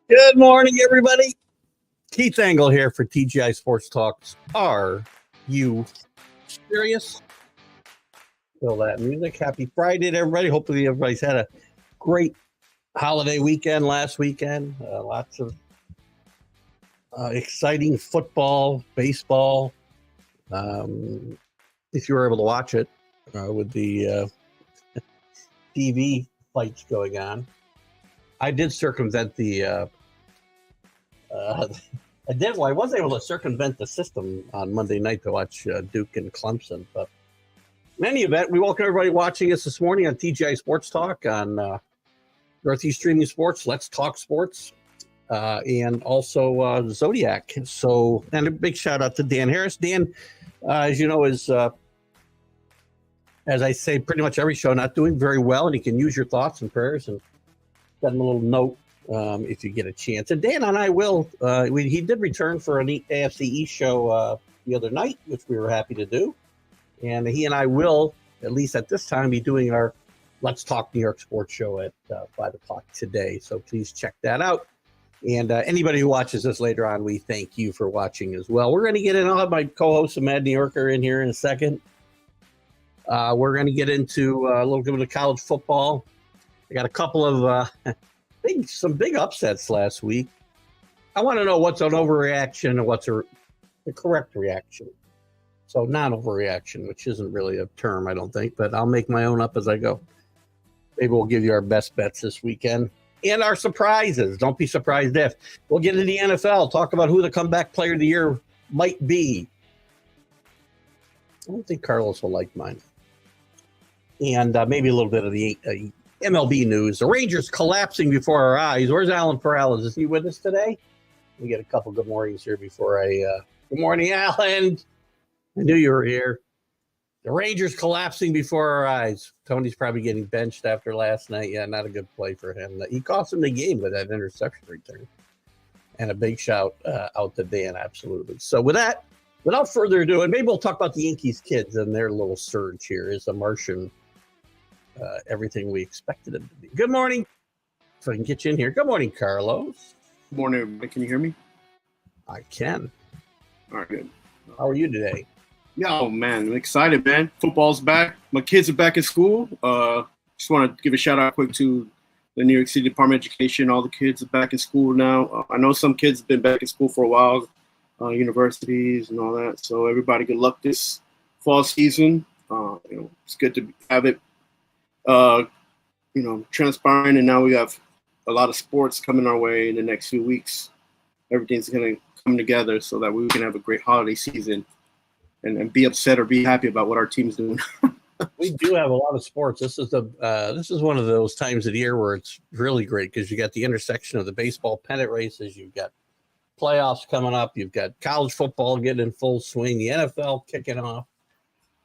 Good morning, everybody. Keith Engle here for TGI Sports Talks. Are you serious? Feel that music. Happy Friday to everybody. Hopefully everybody's had a great holiday weekend last weekend. Lots of exciting football, baseball. If you were able to watch it with the TV fights going on. I did circumvent the I was able to circumvent the system on Monday night to watch Duke and Clemson. But in any event, we welcome everybody watching us this morning on TGI Sports Talk on Northeast Streaming Sports, Let's Talk Sports, and also Zodiac. So, and a big shout out to Dan Harris. Dan, as you know, is, as I say, pretty much every show, not doing very well, and he can use your thoughts and prayers and send him a little note if you get a chance. And Dan and I will, he did return for an AFC East show the other night, which we were happy to do. And he and I will, at least at this time, be doing our Let's Talk New York Sports show at 5 o'clock today. So please check that out. And anybody who watches this later on, we thank you for watching as well. We're going to get in. I'll have my co-host, Mad New Yorker, in here in a second. We're going to get into a little bit of college football. I got a couple of some big upsets last week. I want to know what's an overreaction and what's the correct reaction. So non-overreaction, which isn't really a term, I don't think, but I'll make my own up as I go. Maybe we'll give you our best bets this weekend and our surprises. Don't be surprised if we'll get into the NFL, talk about who the comeback player of the year might be. I don't think Carlos will like mine. And maybe a little bit of the MLB news. The Rangers collapsing before our eyes. Where's Alan Perales? Is he with us today? We get a couple good mornings here before good morning, Alan. I knew you were here. The Rangers collapsing before our eyes. Tony's probably getting benched after last night. Yeah, not a good play for him. He cost him the game with that interception return. And a big shout out to Dan, absolutely. So with that, without further ado, and maybe we'll talk about the Yankees kids and their little surge here. Is the Martian everything we expected him to be? Good morning. If I can get you in here. Good morning, Carlos. Good morning, everybody. Can you hear me? I can. All right, good. How are you today? Yeah, oh man, I'm excited, man. Football's back. My kids are back in school. Just want to give a shout out quick to the New York City Department of Education. All the kids are back in school now. I know some kids have been back in school for a while, universities and all that. So everybody, good luck this fall season. It's good to have it, transpiring. And now we have a lot of sports coming our way in the next few weeks. Everything's going to come together so that we can have a great holiday season and be upset or be happy about what our team's doing. We do have a lot of sports. This is one of those times of the year where it's really great because you got the intersection of the baseball pennant races. You've got playoffs coming up. You've got college football getting in full swing. The NFL kicking off.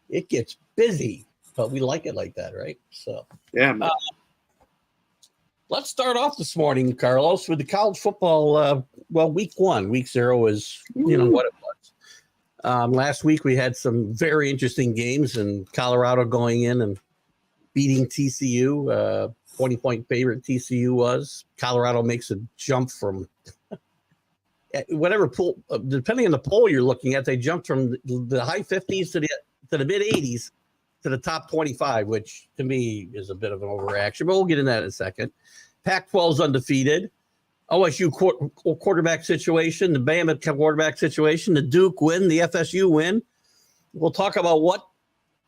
It gets busy, but we like it like that, right? So yeah, man. Let's start off this morning, Carlos, with the college football. Week 1, week 0 is what it was. Last week we had some very interesting games, and Colorado going in and beating TCU. 20-point favorite TCU was. Colorado makes a jump from whatever poll, depending on the poll you're looking at. They jumped from the high 50s to the mid 80s to the top 25, which to me is a bit of an overreaction, but we'll get into that in a second. Pac-12 is undefeated. OSU quarterback situation, the Bama quarterback situation, the Duke win, the FSU win. We'll talk about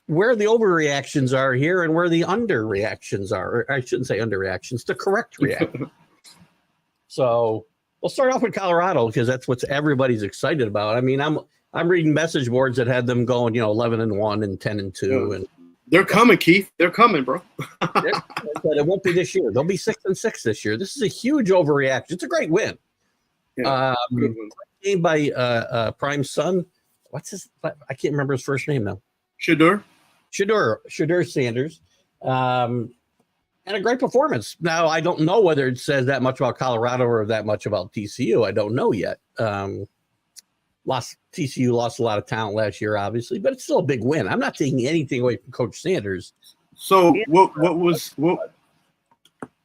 where the overreactions are here and where the underreactions are. Or I shouldn't say underreactions, the correct reaction. So we'll start off with Colorado because that's what everybody's excited about. I mean, I'm reading message boards that had them going, 11-1 and 10-2, and they're coming, Keith. They're coming, bro. But it won't be this year. They'll be 6-6 this year. This is a huge overreaction. It's a great win. Yeah, game by Prime's son. What's his? I can't remember his first name now. Shedeur Sanders. And a great performance. Now, I don't know whether it says that much about Colorado or that much about TCU. I don't know yet. TCU lost a lot of talent last year, obviously, but it's still a big win. I'm not taking anything away from Coach Sanders. So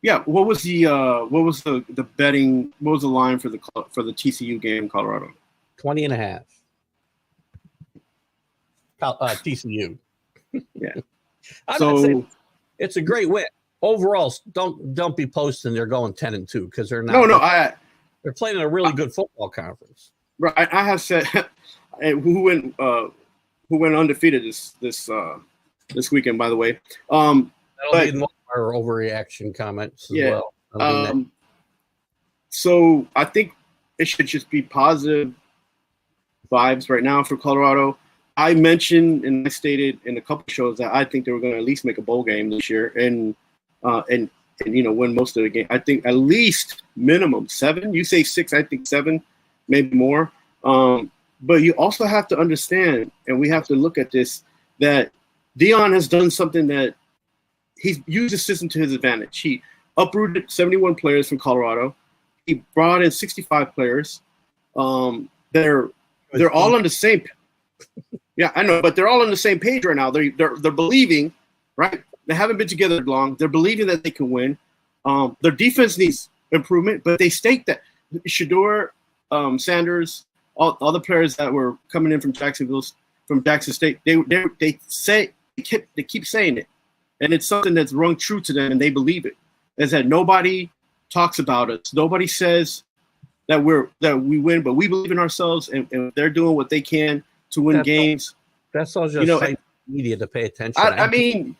Yeah, what was the betting? What was the line for the TCU game in Colorado? 20.5. TCU. Yeah. I'm not saying it's a great win. Overall, don't be posting they're going 10-2 because they're not. They're playing in a really good football conference. Right. I have said who went undefeated this weekend, by the way. That'll be in one of our overreaction comments as well. So I think it should just be positive vibes right now for Colorado. I mentioned and I stated in a couple of shows that I think they were going to at least make a bowl game this year and win most of the game. I think at least minimum 7. You say 6, I think 7, maybe more. But you also have to understand, and we have to look at this, that Deion has done something that he's used the system to his advantage. He uprooted 71 players from Colorado. He brought in 65 players. They're all on the same. Yeah, I know, but they're all on the same page right now. They're believing, right? They haven't been together long. They're believing that they can win. Their defense needs improvement, but they state that Shedeur, Sanders, all the players that were coming in from Jackson State, they keep saying it, and it's something that's rung true to them, and they believe it. Is that nobody talks about us, nobody says that we win, but we believe in ourselves, and they're doing what they can to win games. That's all just media to pay attention. I mean,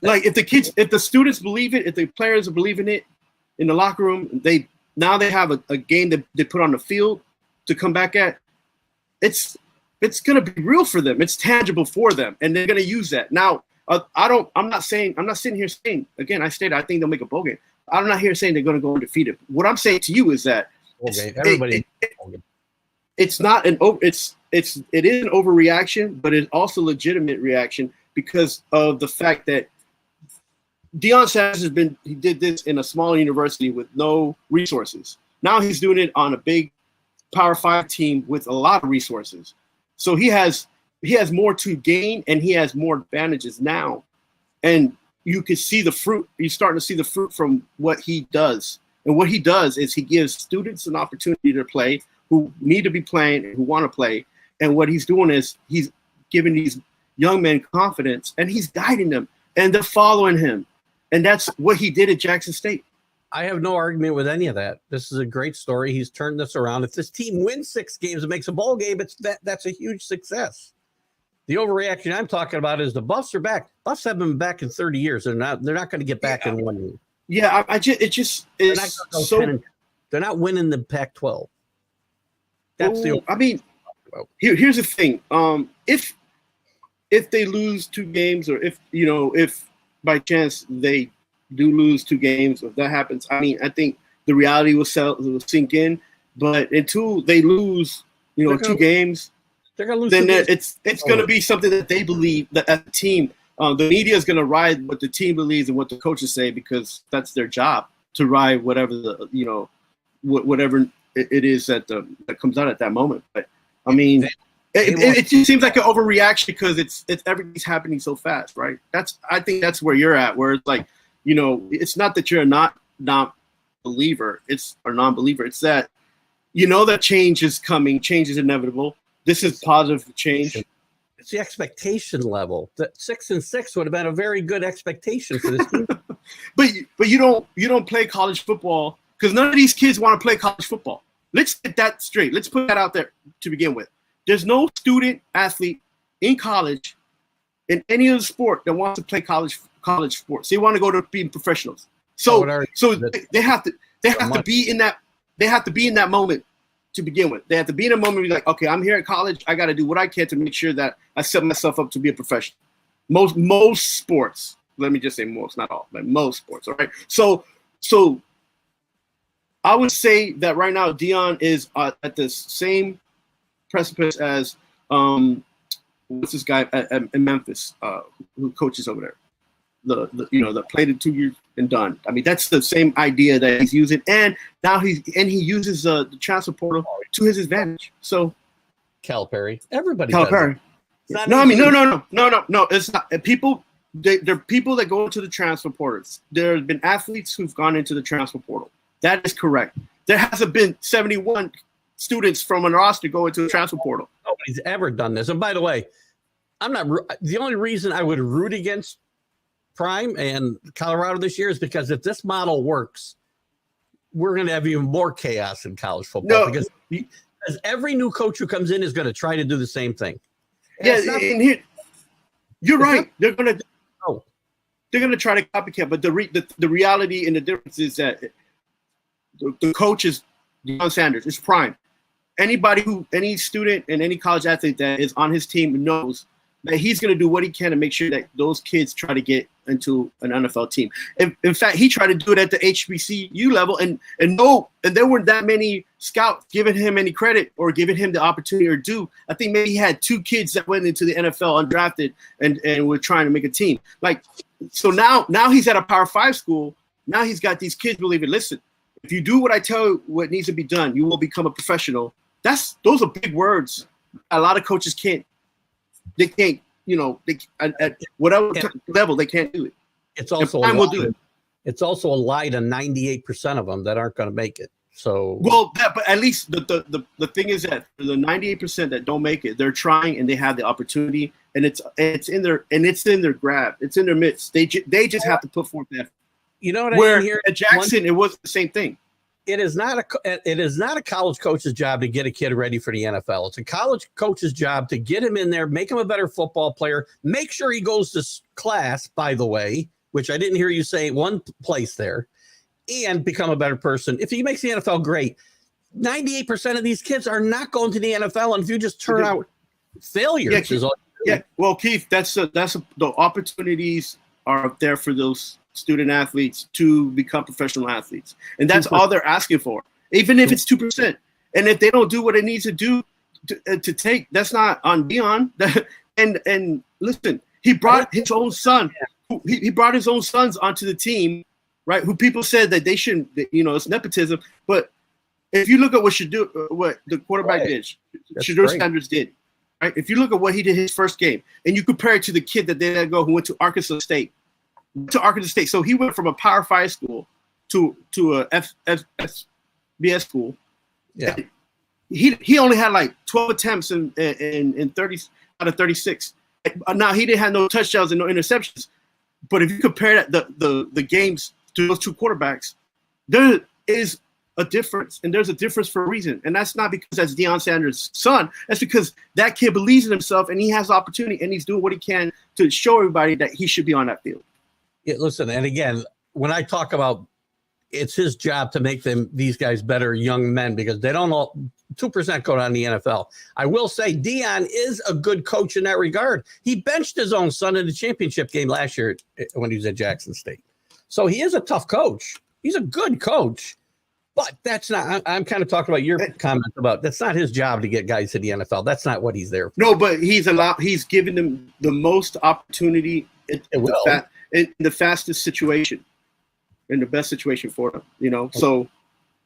like if the students believe it, if the players believe in it in the locker room, they have a game that they put on the field to come back at. It's going to be real for them. It's tangible for them, and they're going to use that. Now, I'm not sitting here saying, again, I stated I think they'll make a bowl game. I'm not here saying they're going to go undefeated. What I'm saying to you is that it is an overreaction, but it's also legitimate reaction because of the fact that Deion Sanders he did this in a small university with no resources. Now he's doing it on a big Power 5 team with a lot of resources. So he has more to gain and he has more advantages now. And you can see the fruit. You're starting to see the fruit from what he does. And what he does is he gives students an opportunity to play who need to be playing and who want to play. And what he's doing is he's giving these young men confidence and he's guiding them and they're following him. And that's what he did at Jackson State. I have no argument with any of that. This is a great story. He's turned this around. If this team wins 6 games and makes a bowl game, that's a huge success. The overreaction I'm talking about is the Buffs are back. Buffs haven't been back in 30 years. They're not going to get back in 1 year. Yeah, they're not winning the Pac-12. That's here's the thing. If they lose 2 games, or if by chance they do lose 2 games, if that happens, I think the reality will sink in. But until they lose, 2 games, they're gonna lose. Then it's going to be something that they believe that as a team. The media is going to ride what the team believes and what the coaches say because that's their job to ride whatever whatever it is that comes out at that moment. But I mean, it just seems like an overreaction because it's everything's happening so fast, right? I think that's where you're at, where it's like, it's not that you're not believer, it's or non-believer. It's that that change is coming, change is inevitable. This is positive change. It's the expectation level. That 6-6 would have been a very good expectation for this team. but you don't play college football because none of these kids want to play college football. Let's get that straight. Let's put that out there to begin with. There's no student athlete in college in any other sport that wants to play college sports. They want to go to being professionals. So they have to be in that. They have to be in that moment. To begin with, they have to be in a moment where you're like, okay, I'm here at college. I got to do what I can to make sure that I set myself up to be a professional. Most sports, let me just say most, not all, but most sports. All right. So I would say that right now, Deion is at the same precipice as what's this guy in Memphis who coaches over there. That played it 2 years and done. I mean, that's the same idea that he's using, and now he uses the transfer portal to his advantage. So, Calipari, everybody. Calipari. No. It's not. People there are people that go into the transfer portals. There have been athletes who've gone into the transfer portal. That is correct. There hasn't been 71 students from an roster go into the transfer portal. Nobody's ever done this. And by the way, I'm not. The only reason I would root against Prime and Colorado this year is because if this model works, we're going to have even more chaos in college football. Because every new coach who comes in is going to try to do the same thing. And you're right. They're going to try to copycat, but the reality and the difference is that the coach is Deion Sanders. It's Prime. Any student and any college athlete that is on his team knows that he's going to do what he can to make sure that those kids try to get into an NFL team. In fact, he tried to do it at the HBCU level, and there weren't that many scouts giving him any credit or giving him the opportunity or due. I think maybe he had 2 kids that went into the NFL undrafted and were trying to make a team. So now he's at a Power 5 school. Now he's got these kids believing, listen, if you do what I tell you what needs to be done, you will become a professional. Those are big words. A lot of coaches can't. They can't, at whatever level they can't do it. It's also a lie. It's also a lie to 98% of them that aren't going to make it. So but at least the thing is that for the 98% that don't make it, they're trying and they have the opportunity, and it's in their grab. It's in their midst. They just have to put forth that. You know what Where I mean here? At Jackson, it was the same thing. It is not a college coach's job to get a kid ready for the NFL. It's a college coach's job to get him in there, make him a better football player, make sure he goes to class, by the way, which I didn't hear you say one place there, and become a better person. If he makes the NFL, great. 98% of these kids are not going to the NFL, and if you just turn out failures, Well, Keith, the opportunities are up there for those student athletes to become professional athletes, and that's 2%. All they're asking for, even if it's 2%. And if they don't do what it needs to do to take, that's not on Deion. And listen, he brought his own son. He brought his own sons onto the team, right? Who people said that they shouldn't, it's nepotism. But if you look at what the quarterback did, Shedeur Sanders did, right? If you look at what he did his first game, and you compare it to the kid that they let go who went to Arkansas State. So he went from a Power 5 school to a FBS school. Yeah. He only had like 12 attempts in 30 out of 36. Now he didn't have no touchdowns and no interceptions. But if you compare the games to those 2 quarterbacks, there is a difference, and there's a difference for a reason. And that's not because that's Deion Sanders' son. That's because that kid believes in himself, and he has the opportunity, and he's doing what he can to show everybody that he should be on that field. Yeah, listen, and again, when I talk about it's his job to make these guys better young men, because they don't all 2% go down the NFL. I will say Deion is a good coach in that regard. He benched his own son in the championship game last year when he was at Jackson State. So he is a tough coach. He's a good coach, but that's not, I'm kind of talking about your comment about that's not his job to get guys to the NFL. That's not what he's there for. No, but he's given them the most opportunity in the fastest situation, in the best situation for them, So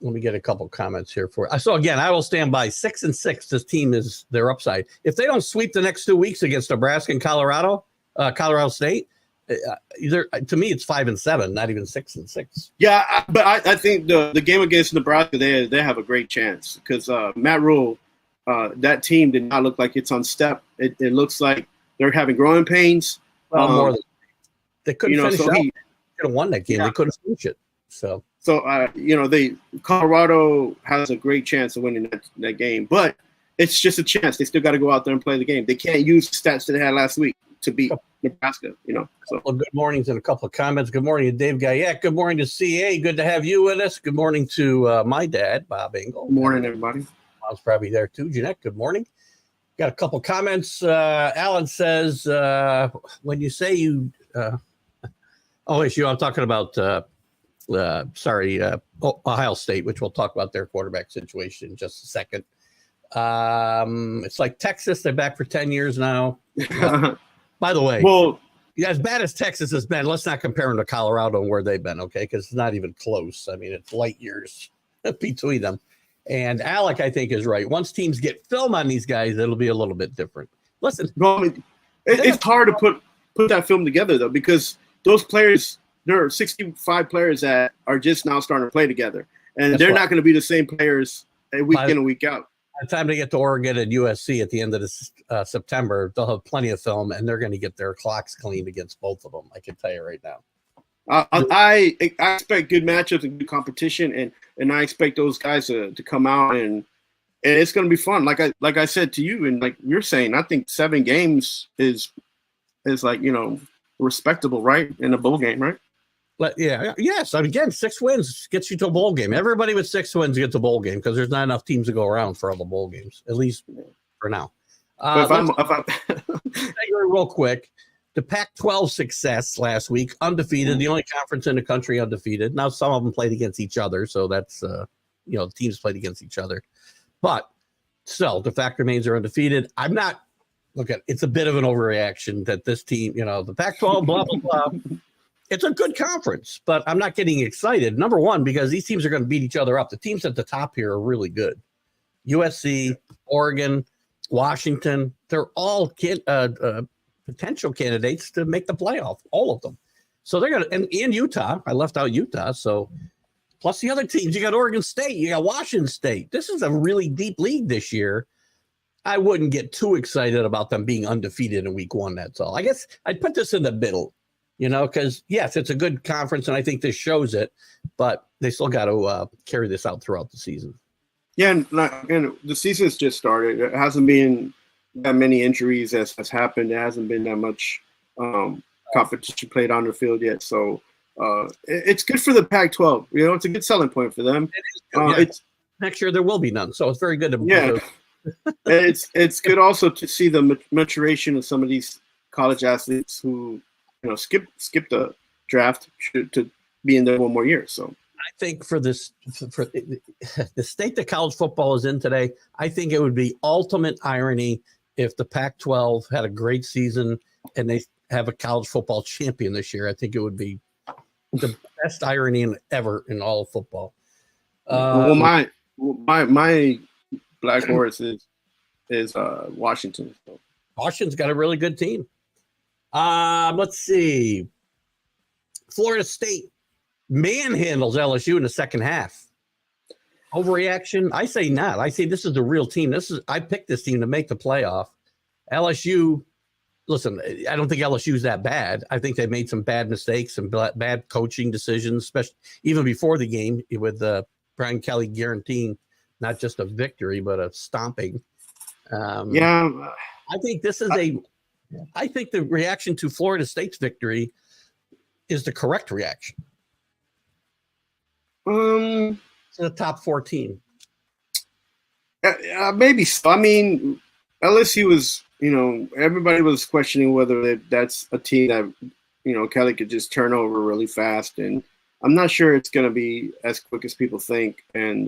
let me get a couple comments here for you. So again, I will stand by 6-6. This team is their upside. If they don't sweep the next 2 weeks against Nebraska and Colorado State, to me it's 5-7, not even 6-6. Yeah, but I think the game against Nebraska, they have a great chance because Matt Rule, that team did not look like it's on step. It looks like they're having growing pains. More than they couldn't finish so it. They could have won that game. Yeah. They couldn't finish it. So Colorado has a great chance of winning that game, but it's just a chance. They still got to go out there and play the game. They can't use stats that they had last week to beat Nebraska. So. Well, good mornings and a couple of comments. Good morning to Dave Guyette. Good morning to CA. Good to have you with us. Good morning to my dad, Bob Engle. Good morning, everybody. Bob's probably there too. Jeanette, good morning. Got a couple of comments. Alan says, when you say you I'm talking about Ohio State, which we'll talk about their quarterback situation in just a second. It's like Texas. They're back for 10 years now. By the way, as bad as Texas has been, let's not compare them to Colorado and where they've been, okay? Because it's not even close. I mean, it's light years between them. And Alec, I think, is right. Once teams get film on these guys, it'll be a little bit different. Listen. It's hard to put put that film together though, because those players, there are 65 players that are just now starting to play together, and they're not going to be the same players week in and week out. By the time they get to Oregon and USC at the end of this September, they'll have plenty of film, and they're going to get their clocks cleaned against both of them. I can tell you right now. I expect good matchups and good competition, and I expect those guys to come out, and it's going to be fun. Like I said to you, and like you're saying, I think 7 games is like, you know, respectable, right, in a bowl game, right? But yes. Again, 6 wins gets you to a bowl game. Everybody with 6 wins gets a bowl game because there's not enough teams to go around for all the bowl games, at least for now. Real quick, the Pac-12 success last week, undefeated, the only conference in the country undefeated. Now some of them played against each other, so that's the teams played against each other. But still, the fact remains they're undefeated. It's a bit of an overreaction that this team, the Pac-12, blah blah blah. It's a good conference, but I'm not getting excited. Number one, because these teams are going to beat each other up. The teams at the top here are really good. USC, Oregon, Washington, they're all potential candidates to make the playoff, all of them. So they're going to, and Utah, I left out Utah. So plus the other teams, you got Oregon State, you got Washington State. This is a really deep league this year. I wouldn't get too excited about them being undefeated in week 1. That's all. I guess I'd put this in the middle. Because yes, it's a good conference, and I think this shows it, but they still got to carry this out throughout the season. Yeah, and the season's just started. It hasn't been that many injuries as has happened. There hasn't been that much competition played on the field yet. So it's good for the Pac-12. It's a good selling point for them. Next year there will be none, so it's very good. It's good also to see the maturation of some of these college athletes who skip the draft to be in there one more year. So I think for the state that college football is in today, I think it would be ultimate irony if the Pac-12 had a great season and they have a college football champion this year. I think it would be the best irony ever in all of football. My black horse is Washington. So. Washington's got a really good team. Let's see. Florida State manhandles LSU in the second half. Overreaction? I say not. I say this is the real team. I picked this team to make the playoff. LSU, listen, I don't think LSU's that bad. I think they made some bad mistakes and bad coaching decisions, especially even before the game with Brian Kelly guaranteeing not just a victory, but a stomping. I think this is I think the reaction to Florida State's victory is the correct reaction. It's the top 14. Maybe so. I mean, LSU was, everybody was questioning whether that's a team that, Kelly could just turn over really fast. And I'm not sure it's going to be as quick as people think. And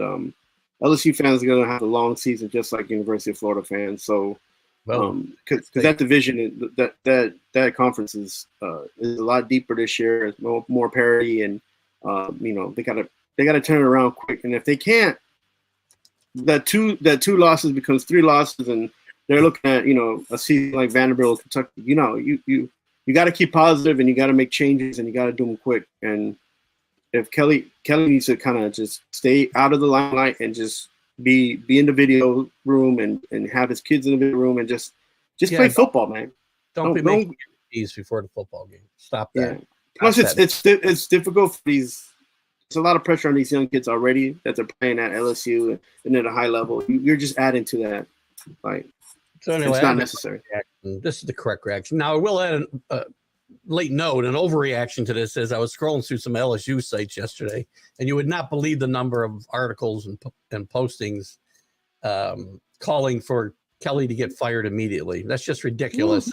LSU fans are going to have a long season, just like University of Florida fans. So, because that division, that conference is a lot deeper this year. It's more parity, and they gotta turn it around quick. And if they can't, that two losses becomes 3 losses, and they're looking at a season like Vanderbilt, Kentucky. You got to keep positive, and you got to make changes, and you got to do them quick. And if Kelly needs to kind of just stay out of the limelight and just be in the video room and have his kids in the video room and just play football, man. Don't be making these before the football game. Stop that. Yeah. Plus, it's difficult for these. There's a lot of pressure on these young kids already that they're playing at LSU and at a high level. You're just adding to that. So anyway, it's not necessary. This is the correct reaction. Now, I will add a late note, an overreaction to this is I was scrolling through some LSU sites yesterday, and you would not believe the number of articles and postings calling for Kelly to get fired immediately. That's just ridiculous.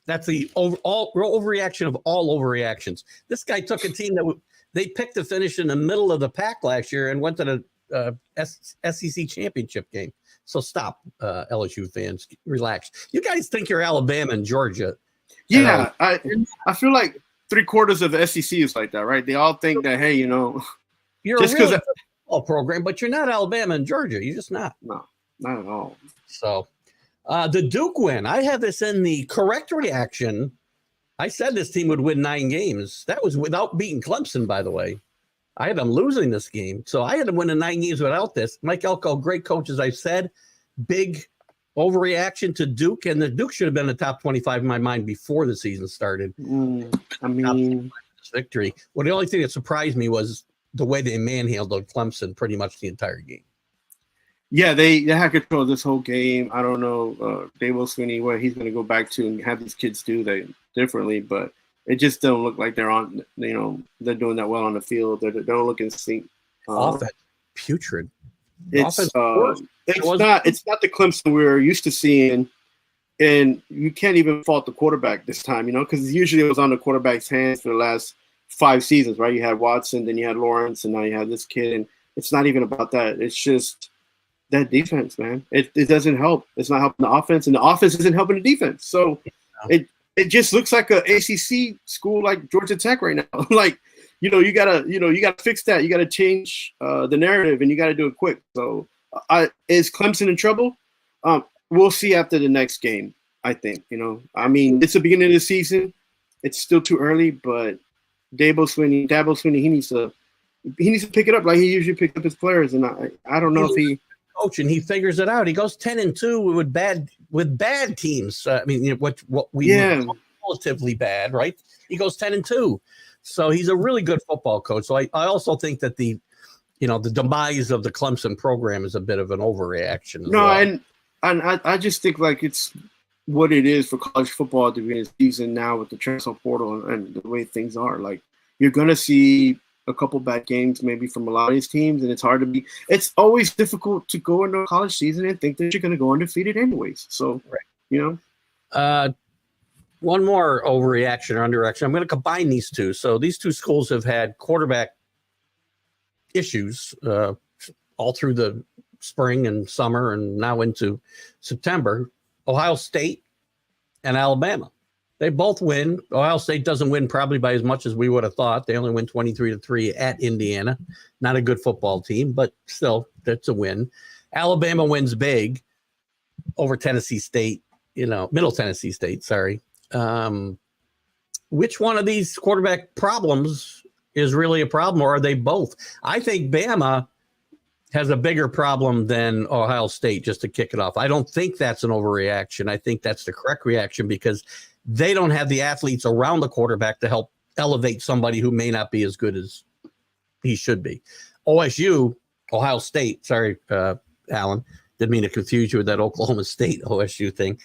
That's the overreaction of all overreactions. This guy took a team that they picked to finish in the middle of the pack last year and went to the SEC championship game. So stop, LSU fans. Relax. You guys think you're Alabama and Georgia. Yeah, I feel like 3/4 of the SEC is like that, right? They all think that, hey, you're just because football program, but you're not Alabama and Georgia. You're just not. No, not at all. So the Duke win. I have this in the correct reaction. I said this team would win 9 games. That was without beating Clemson, by the way. I had them losing this game. So I had them winning 9 games without this. Mike Elko, great coach, as I said. Big overreaction to Duke, and the Duke should have been the top 25 in my mind before the season started. Victory. Well, the only thing that surprised me was the way they manhandled Clemson pretty much the entire game. Yeah, they had control of this whole game. I don't know, Dabo Swinney, what he's going to go back to and have these kids do that differently, but it just don't look like they're on. They're doing that well on the field. They don't look in sync. Offense putrid. It's not the Clemson we're used to seeing, and you can't even fault the quarterback this time. Because usually it was on the quarterback's hands for the last 5 seasons, right? You had Watson, then you had Lawrence, and now you have this kid, and it's not even about that. It's just that defense, man. It doesn't help. It's not helping the offense, and the offense isn't helping the defense. So it just looks like a ACC school like Georgia Tech right now. You gotta fix that. You gotta change the narrative, and you gotta do it quick. So, is Clemson in trouble? We'll see after the next game. I think. It's the beginning of the season. It's still too early, but Dabo Swinney, he needs to pick it up like he usually picks up his players, and I don't know if he. Coach, and he figures it out. He goes 10-2 with bad teams. What we call relatively bad, right? He goes 10-2, so he's a really good football coach. So I also think that the demise of the Clemson program is a bit of an overreaction. And I just think like it's what it is for college football to be in the season now with the transfer portal and the way things are. Like you're gonna see a couple bad games maybe from a lot of these teams, and it's always difficult to go into a college season and think that you're going to go undefeated anyways. So, right. One more overreaction or underreaction. I'm going to combine these two. So these two schools have had quarterback issues all through the spring and summer and now into September. Ohio State and Alabama. They both win. Ohio State doesn't win probably by as much as we would have thought. They only win 23-3 at Indiana. Not a good football team, but still, that's a win. Alabama wins big over Tennessee State, Middle Tennessee State, sorry. Which one of these quarterback problems is really a problem, or are they both? I think Bama has a bigger problem than Ohio State, just to kick it off. I don't think that's an overreaction. I think that's the correct reaction because they don't have the athletes around the quarterback to help elevate somebody who may not be as good as he should be. Ohio State, sorry, Alan, didn't mean to confuse you with that Oklahoma State OSU thing.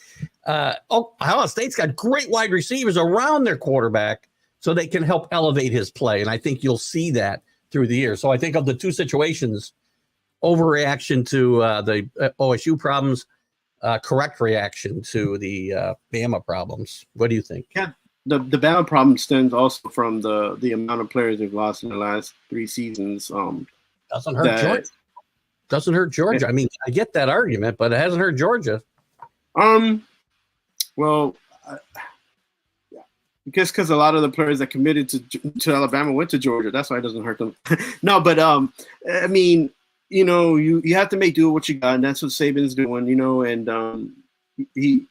Ohio State's got great wide receivers around their quarterback so they can help elevate his play. And I think you'll see that through the year. So I think of the two situations, overreaction to the OSU problems, correct reaction to the Bama problems. What do you think? Yeah, the Bama problem stems also from the amount of players they've lost in the last 3 seasons. Doesn't hurt Georgia. Doesn't hurt Georgia. I mean, I get that argument, but it hasn't hurt Georgia. Well, I guess because a lot of the players that committed to Alabama went to Georgia. That's why it doesn't hurt them. No, but I mean, you have to make do with what you got, and that's what Saban's doing, and he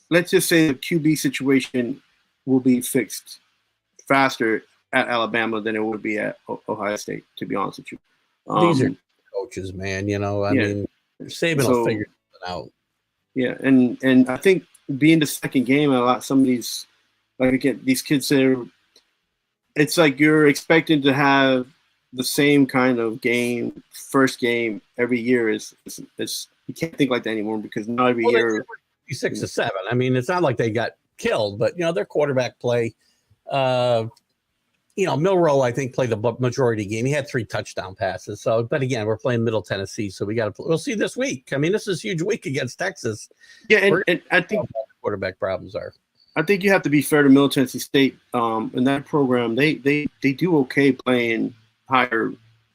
let's just say the QB situation will be fixed faster at Alabama than it would be at Ohio State, to be honest with you. These are coaches, man, I mean, Saban will figure it out. Yeah, and I think being the second game, some of these, these kids say it's like you're expecting to have the same kind of first game every year is you can't think like that anymore because not every year. 6-7. I mean, it's not like they got killed, but their quarterback play. Milroe, I think, played the majority game. He had 3 touchdown passes. So, but again, we're playing Middle Tennessee, so we'll see this week. I mean, this is a huge week against Texas. Yeah, and I think quarterback problems are. I think you have to be fair to Middle Tennessee State. In that program, they do okay playing higher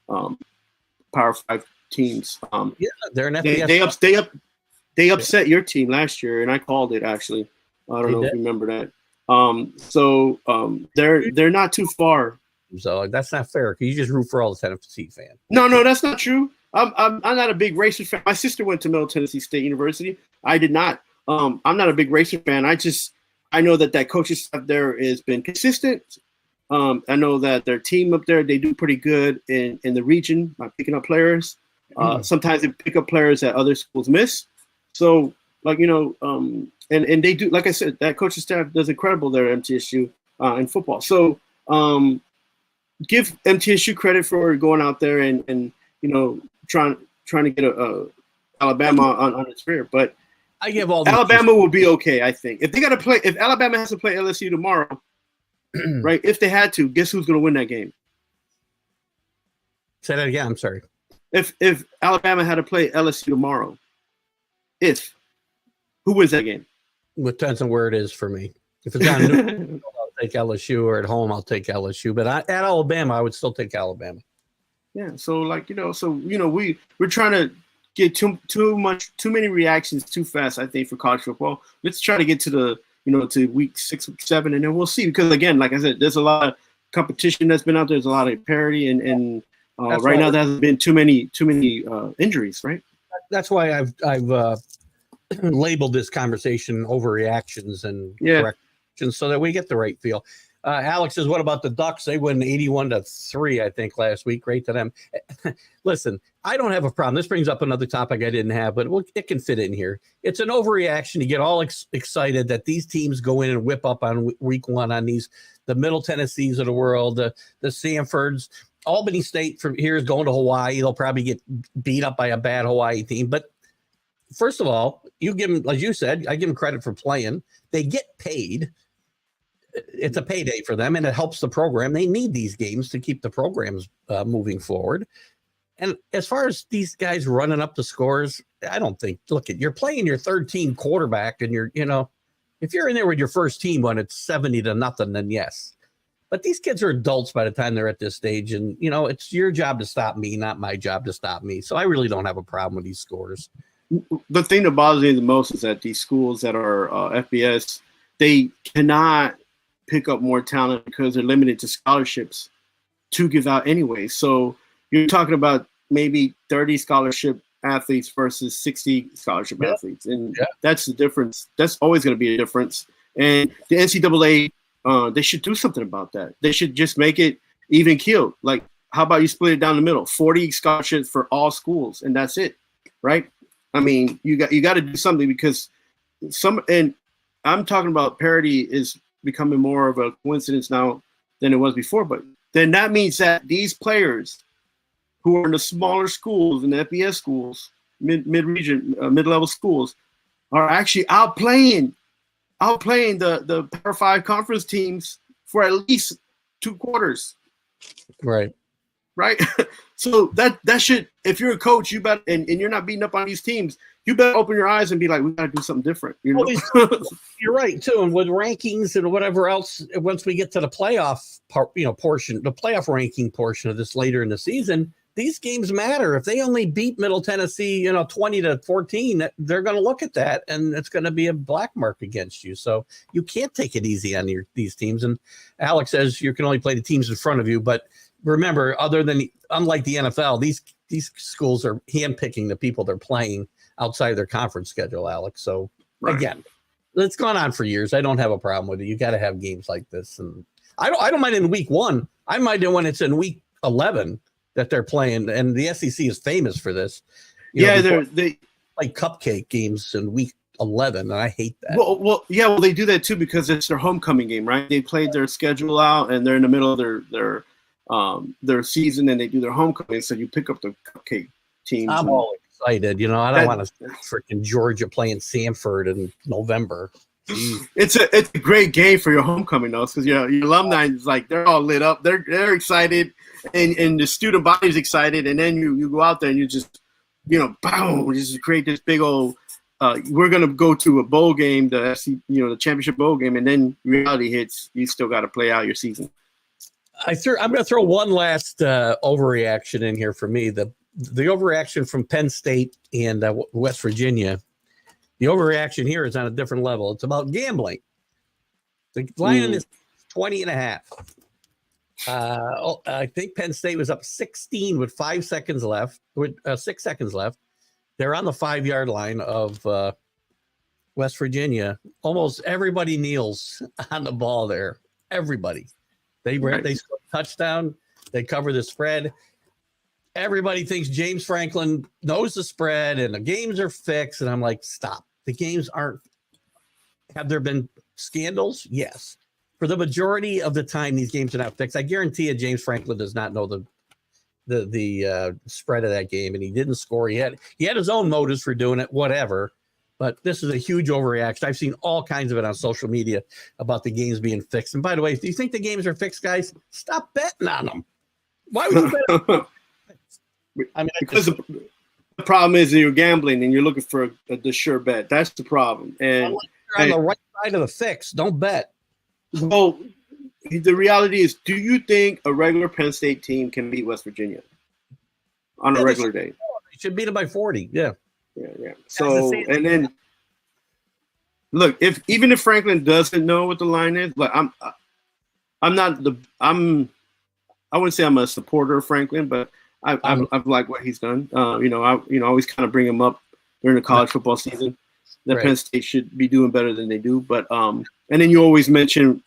Power 5 teams. They're an FBS. They upset your team last year, and I called it actually. I don't know if you remember that. They're not too far. So that's not fair. You just root for all the Tennessee fans. No, that's not true. I'm not a big Racers fan. My sister went to Middle Tennessee State University. I did not. I'm not a big Racers fan. I know that coaching staff there has been consistent. I know that their team up there, they do pretty good in the region by picking up players. Sometimes they pick up players that other schools miss. So, and they do, like I said, that coaching staff does incredible there at MTSU in football. So give MTSU credit for going out there and trying to get Alabama on its rear. But I give all Alabama will be okay, I think. If Alabama has to play LSU tomorrow, right? If they had to, guess who's going to win that game? Say that again. I'm sorry. If Alabama had to play LSU tomorrow, who wins that game? It depends on where it is for me. If it's on I'll take LSU, or at home, I'll take LSU. But at Alabama, I would still take Alabama. Yeah. So we're trying to get too many reactions too fast, I think, for college football. Let's try to get to to week 6, week 7, and then we'll see. Because again, like I said, there's a lot of competition that's been out there. There's a lot of parity, and right now there hasn't been too many injuries, right? That's why I've labeled this conversation overreactions and corrections, so that we get the right feel. Alex says, what about the Ducks? They win 81-3, I think, last week. Great to them. Listen, I don't have a problem. This brings up another topic I didn't have, but it can fit in here. It's an overreaction to get all excited that these teams go in and whip up on week 1 on the Middle Tennessees of the world, the Sanfords. Albany State from here is going to Hawaii. They'll probably get beat up by a bad Hawaii team. But first of all, you give them, as you said, I give them credit for playing. They get paid. It's a payday for them, and it helps the program. They need these games to keep the programs moving forward. And as far as these guys running up the scores, I don't think, you're playing your third team quarterback, and if you're in there with your first team when it's 70-0, then yes. But these kids are adults by the time they're at this stage, and it's your job to stop me, not my job to stop me. So I really don't have a problem with these scores. The thing that bothers me the most is that these schools that are FBS, they cannot pick up more talent because they're limited to scholarships to give out anyway. So you're talking about maybe 30 scholarship athletes versus 60 scholarship athletes. And that's the difference. That's always going to be a difference. And the NCAA, they should do something about that. They should just make it even keeled. Like, how about you split it down the middle? 40 scholarships for all schools, and that's it, right? I mean, you got to do something, because and I'm talking about parity is becoming more of a coincidence now than it was before. But then that means that these players who are in the smaller schools and the FBS schools, mid-region, mid-level schools, are actually outplaying the Power 5 conference teams for at least 2 quarters. Right. So that should, if you're a coach, you better, and you're not beating up on these teams, you better open your eyes and be like, we got to do something different. You're right too. And with rankings and whatever else, once we get to the playoff portion, the playoff ranking portion of this later in the season, these games matter. If they only beat Middle Tennessee, 20-14, they're going to look at that, and it's going to be a black mark against you. So you can't take it easy on these teams. And Alex says you can only play the teams in front of you, but remember, unlike the NFL, these schools are handpicking the people they're playing outside their conference schedule, Alex. So again, it's gone on for years. I don't have a problem with it. You got to have games like this, and I don't mind in week 1. I mind it when it's in week 11 that they're playing, and the SEC is famous for this. They play cupcake games in week 11, and I hate that. Well, they do that too because it's their homecoming game, right? They played their schedule out, and they're in the middle of their season, and they do their homecoming. So you pick up the cupcake teams. I'm all excited. I don't want to freaking Georgia playing Sanford in November. Jeez. It's a great game for your homecoming, though, because your alumni is like, they're all lit up, they're excited, and the student body is excited, and then you go out there and you just boom, just create this big old. We're gonna go to a bowl game, the championship bowl game, and then reality hits. You still got to play out your season. I'm going to throw one last overreaction in here for me. The overreaction from Penn State and West Virginia. The overreaction here is on a different level. It's about gambling. The line is 20.5. I think Penn State was up 16 with 5 seconds left. With 6 seconds left, they're on the 5-yard line of West Virginia, almost everybody kneels on the ball there. Everybody. They score a touchdown. They cover the spread. Everybody thinks James Franklin knows the spread and the games are fixed. And I'm like, stop. The games aren't. Have there been scandals? Yes. For the majority of the time, these games are not fixed. I guarantee you, James Franklin does not know the spread of that game, and he didn't score. He had his own motives for doing it, whatever. But this is a huge overreaction. I've seen all kinds of it on social media about the games being fixed. And by the way, if you think the games are fixed, guys, stop betting on them. Why would you bet on them? I mean, because the problem is that you're gambling and you're looking for the sure bet. That's the problem. And you're on the right side of the fix. Don't bet. Well, the reality is, do you think a regular Penn State team can beat West Virginia on a regular day? They should beat them by 40. Yeah. Yeah. So, and then look, even if Franklin doesn't know what the line is, like I wouldn't say I'm a supporter of Franklin, but I've liked what he's done. I always kind of bring him up during the college football season. That Penn State should be doing better than they do, but and then you always mention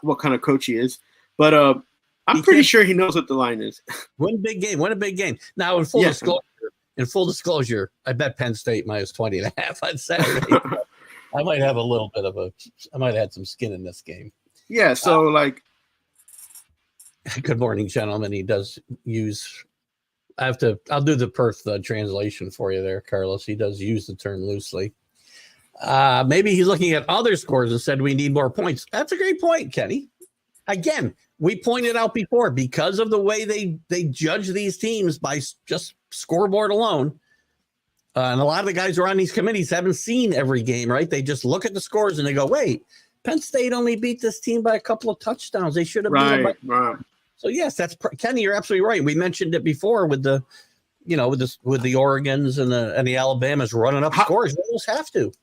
what kind of coach he is, but I'm pretty sure he knows what the line is. Win a big game. Now, in full disclosure, I bet Penn State minus 20.5 on Saturday. I might have I might have had some skin in this game. Yeah. So good morning, gentlemen. He does use. I'll do the Perth translation for you there, Carlos. He does use the term loosely. Maybe he's looking at other scores and said we need more points. That's a great point, Kenny. Again, we pointed out before, because of the way they judge these teams by just scoreboard alone. And a lot of the guys who are on these committees haven't seen every game, right? They just look at the scores and they go, wait, Penn State only beat this team by a couple of touchdowns. They should have beat them by. So yes, Kenny, you're absolutely right. We mentioned it before with the, with the Oregons and the Alabamas running up scores. You almost have to.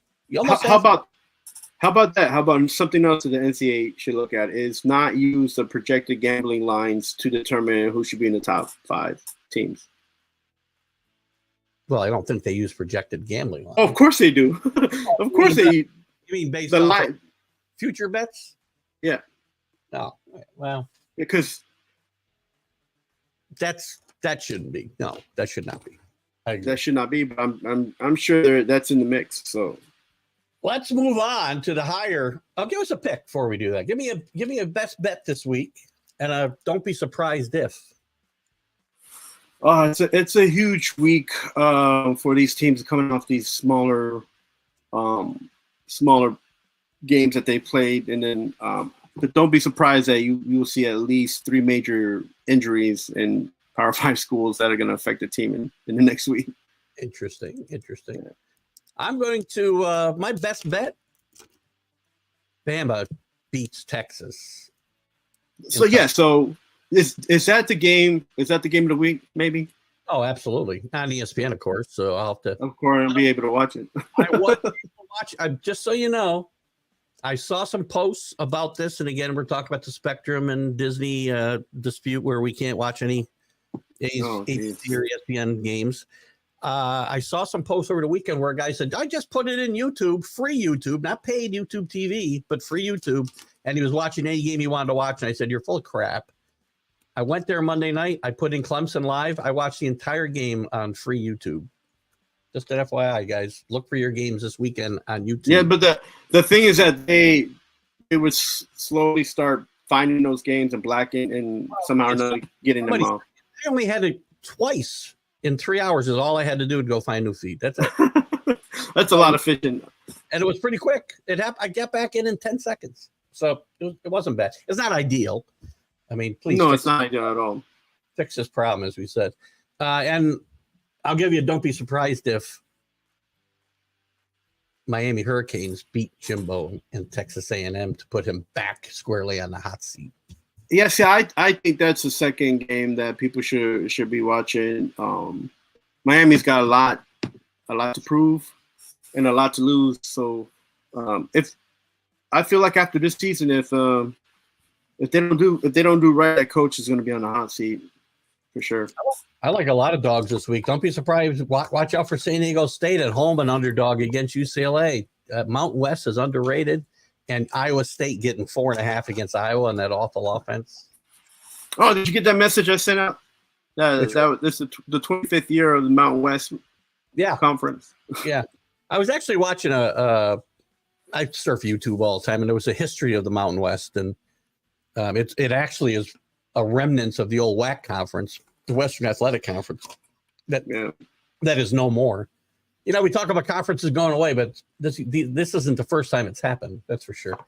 How about that? How about something else that the NCAA should look at is not use the projected gambling lines to determine who should be in the top 5 teams. Well, I don't think they use projected gambling lines. Oh, of course they do. Of course they. You mean based on future bets? Yeah. No. Well, because that shouldn't be. No, that should not be. That should not be. But I'm sure that's in the mix. So. Let's move on to the higher. Give us a pick before we do that. Give me a best bet this week, and don't be surprised if. It's a huge week for these teams coming off these smaller games that they played, and then but don't be surprised that you'll see at least 3 major injuries in Power 5 schools that are going to affect the team in the next week. Interesting. Yeah. I'm going to my best bet. Bama beats Texas. So is that the game? Is that the game of the week? Maybe. Oh, absolutely. On ESPN, of course. So I'll have to. Of course, I'll be able to watch it. I want people to watch. Just so you know, I saw some posts about this, and again, we're talking about the Spectrum and Disney dispute where we can't watch any ABC or ESPN games. I saw some posts over the weekend where a guy said, I just put it in YouTube, free YouTube, not paid YouTube TV, but free YouTube. And he was watching any game he wanted to watch. And I said, you're full of crap. I went there Monday night. I put in Clemson Live. I watched the entire game on free YouTube. Just an FYI, guys. Look for your games this weekend on YouTube. Yeah, but the thing is that they would slowly start finding those games and blacking and somehow or another getting them off. I only had it twice. In 3 hours is all I had to do to go find new feed. That's it. That's a lot of fishing. And it was pretty quick. I got back in 10 seconds. So it wasn't bad. It's not ideal. I mean, please. No, it's not ideal at all. Fix this problem, as we said. And I'll give you, don't be surprised if Miami Hurricanes beat Jimbo and Texas A&M to put him back squarely on the hot seat. Yeah, see, I think that's the second game that people should be watching. Miami's got a lot to prove and a lot to lose. So if I feel like after this season, if they don't do right, that coach is going to be on the hot seat for sure. I like a lot of dogs this week. Don't be surprised. Watch out for San Diego State at home, an underdog against UCLA. Mountain West is underrated, and Iowa State getting 4.5 against Iowa on that awful offense. Oh, did you get that message I sent out? This is the 25th year of the Mountain West conference. Yeah. I was actually watching I surf YouTube all the time, and there was a history of the Mountain West, and it actually is a remnants of the old WAC conference, the Western Athletic Conference, that is no more. We talk about conferences going away, but this isn't the first time it's happened. That's for sure.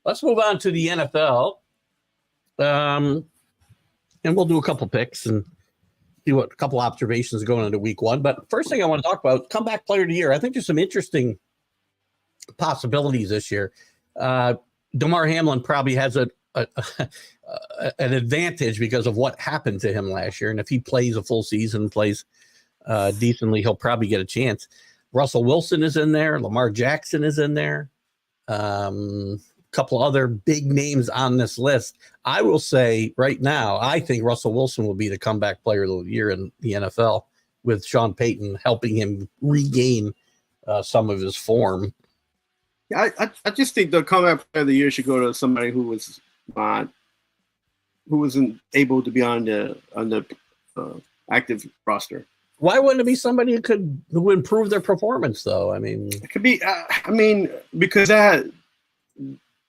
Let's move on to the NFL. And we'll do a couple picks and see what a couple observations going into week one. But first thing I want to talk about, comeback player of the year. I think there's some interesting possibilities this year. Damar Hamlin probably has an advantage because of what happened to him last year. And if he plays a full season, plays decently, he'll probably get a chance. Russell Wilson is in there. Lamar Jackson is in there. Couple other big names on this list. I will say right now, I think Russell Wilson will be the comeback player of the year in the NFL, with Sean Payton helping him regain some of his form. Yeah, I just think the comeback player of the year should go to somebody who wasn't able to be on the active roster. Why wouldn't it be somebody who improved their performance, though? I mean, it could be. Because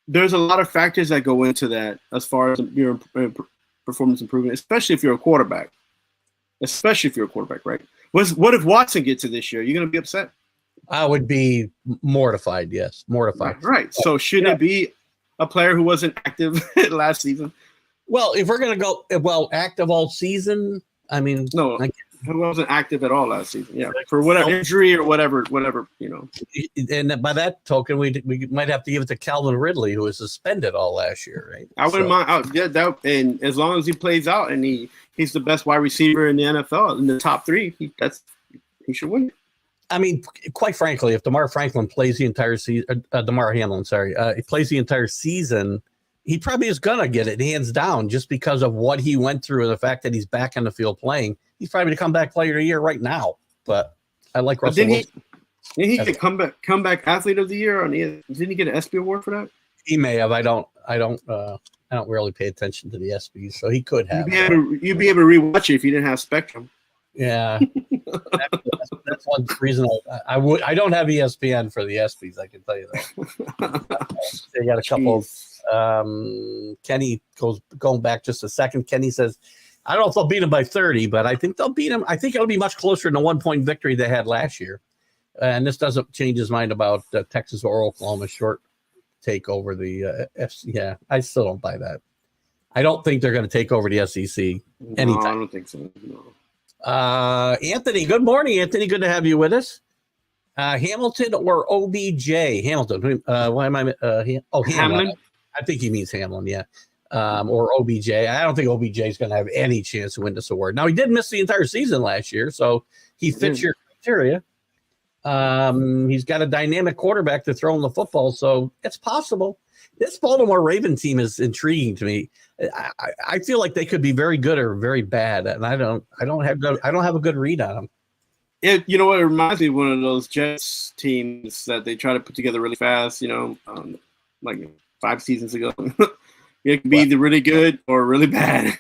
there's a lot of factors that go into that as far as your performance improvement, especially if you're a quarterback. Right? What if Watson gets it this year? You're going to be upset? I would be mortified. Yes, mortified. Right. So shouldn't it be a player who wasn't active last season? Well, if we're going to go active all season, I mean, no. Who wasn't active at all last season? Yeah, for whatever injury or whatever. And by that token, we might have to give it to Calvin Ridley, who was suspended all last year, right? I wouldn't mind. And as long as he plays out and he's the best wide receiver in the NFL in the top three, he should win. I mean, quite frankly, if Damar Hamlin plays the entire season, he plays the entire season, he probably is gonna get it hands down, just because of what he went through and the fact that he's back on the field playing. He's probably the comeback player of the year right now. But I like Russell Wilson. Didn't he get comeback athlete of the year? Didn't he get an ESPY award for that? He may have. I don't really pay attention to the ESPYs, so he could have. You'd be able to rewatch it if you didn't have Spectrum. Yeah, that's one reason I don't have ESPN for the ESPYs. I can tell you that. They got a couple. Kenny going back just a second. Kenny says, I don't know if they'll beat him by 30, but I think they'll beat him. I think it'll be much closer than the 1-point victory they had last year. And this doesn't change his mind about Texas or Oklahoma short take over the FC. Yeah, I still don't buy that. I don't think they're going to take over the SEC anytime. No, I don't think so. No. Anthony, good morning, Anthony. Good to have you with us. Hamilton or OBJ? Hamilton. Why am I? Hamlin. I think he means Hamlin. Yeah. Or OBJ. I don't think OBJ is going to have any chance to win this award. Now, he did miss the entire season last year, so he fits your criteria. He's got a dynamic quarterback to throw him the football, so it's possible. This Baltimore Raven team is intriguing to me. I feel like they could be very good or very bad, and I don't have a good read on them. Yeah, you know what? It reminds me of one of those Jets teams that they try to put together really fast. Like 5 seasons ago. It can be either really good or really bad.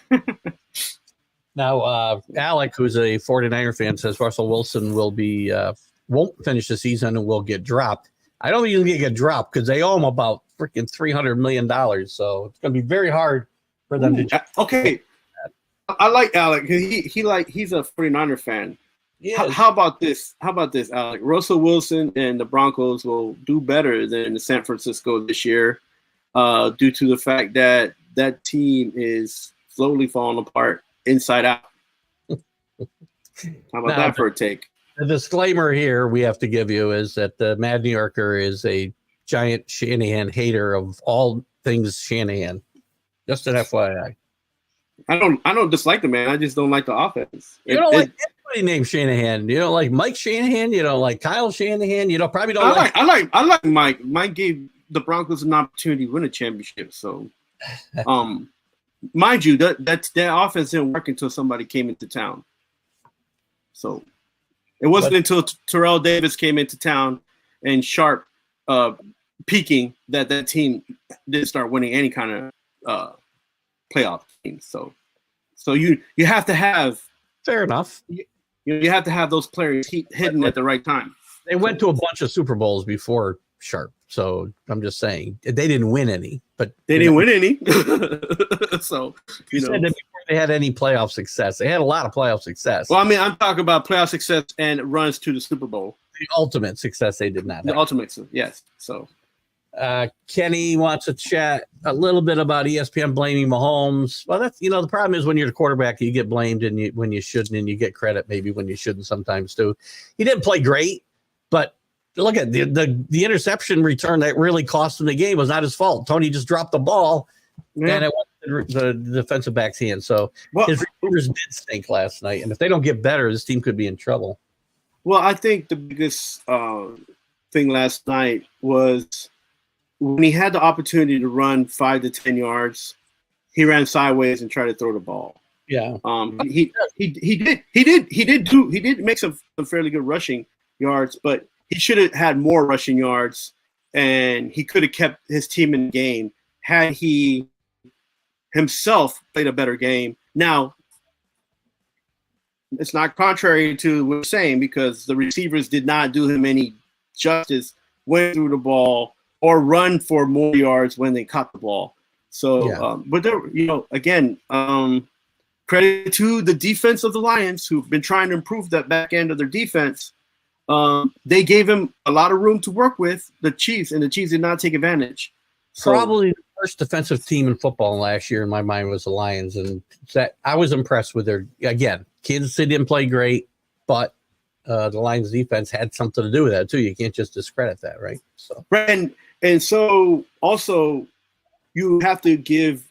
Now, Alec, who's a 49er fan, says Russell Wilson won't finish the season and will get dropped. I don't think he'll get dropped because they owe him about freaking $300 million. So it's going to be very hard for them to. Okay. I like Alec. He's a 49er fan. Yeah. How about this, Alec? Russell Wilson and the Broncos will do better than San Francisco this year. Due to the fact that team is slowly falling apart inside out. How about that for a take? The disclaimer here we have to give you is that the Mad New Yorker is a giant Shanahan hater of all things Shanahan. Just an FYI. I don't dislike the man. I just don't like the offense. You don't like anybody named Shanahan. You don't like Mike Shanahan. You don't like Kyle Shanahan. You probably don't like. I like Mike. Mike gave the Broncos an opportunity to win a championship. So, mind you, that offense didn't work until somebody came into town. So, it wasn't until Terrell Davis came into town and Sharp peaking, that team didn't start winning any kind of playoff games. So you have to have fair enough. You have to have those players hidden at the right time. They went to a bunch of Super Bowls before Sharp, so I'm just saying they didn't win any, but they didn't win any. So said that before they had any playoff success, they had a lot of playoff success. Well, I mean, I'm talking about playoff success and runs to the Super Bowl. The ultimate success they did not have. The ultimate, yes. So Kenny wants to chat a little bit about ESPN blaming Mahomes. Well, that's the problem is when you're the quarterback, you get blamed and when you shouldn't, and you get credit maybe when you shouldn't sometimes too. He didn't play great, but look at the interception return that really cost him the game was not his fault. Tony just dropped the ball, and it went to the defensive back's hand. So his receivers did stink last night, and if they don't get better, this team could be in trouble. Well, I think the biggest thing last night was when he had the opportunity to run 5 to 10 yards, he ran sideways and tried to throw the ball. Yeah. He did make some fairly good rushing yards, but he should have had more rushing yards, and he could have kept his team in the game had he himself played a better game. Now, it's not contrary to what we're saying because the receivers did not do him any justice when threw the ball or run for more yards when they caught the ball. So, but there, again, credit to the defense of the Lions who've been trying to improve that back end of their defense. They gave him a lot of room to work with the Chiefs, and the Chiefs did not take advantage. Probably the first defensive team in football last year in my mind was the Lions, and that I was impressed with their. Again, Kansas City didn't play great, but the Lions defense had something to do with that too. You can't just discredit that, right? So and so also you have to give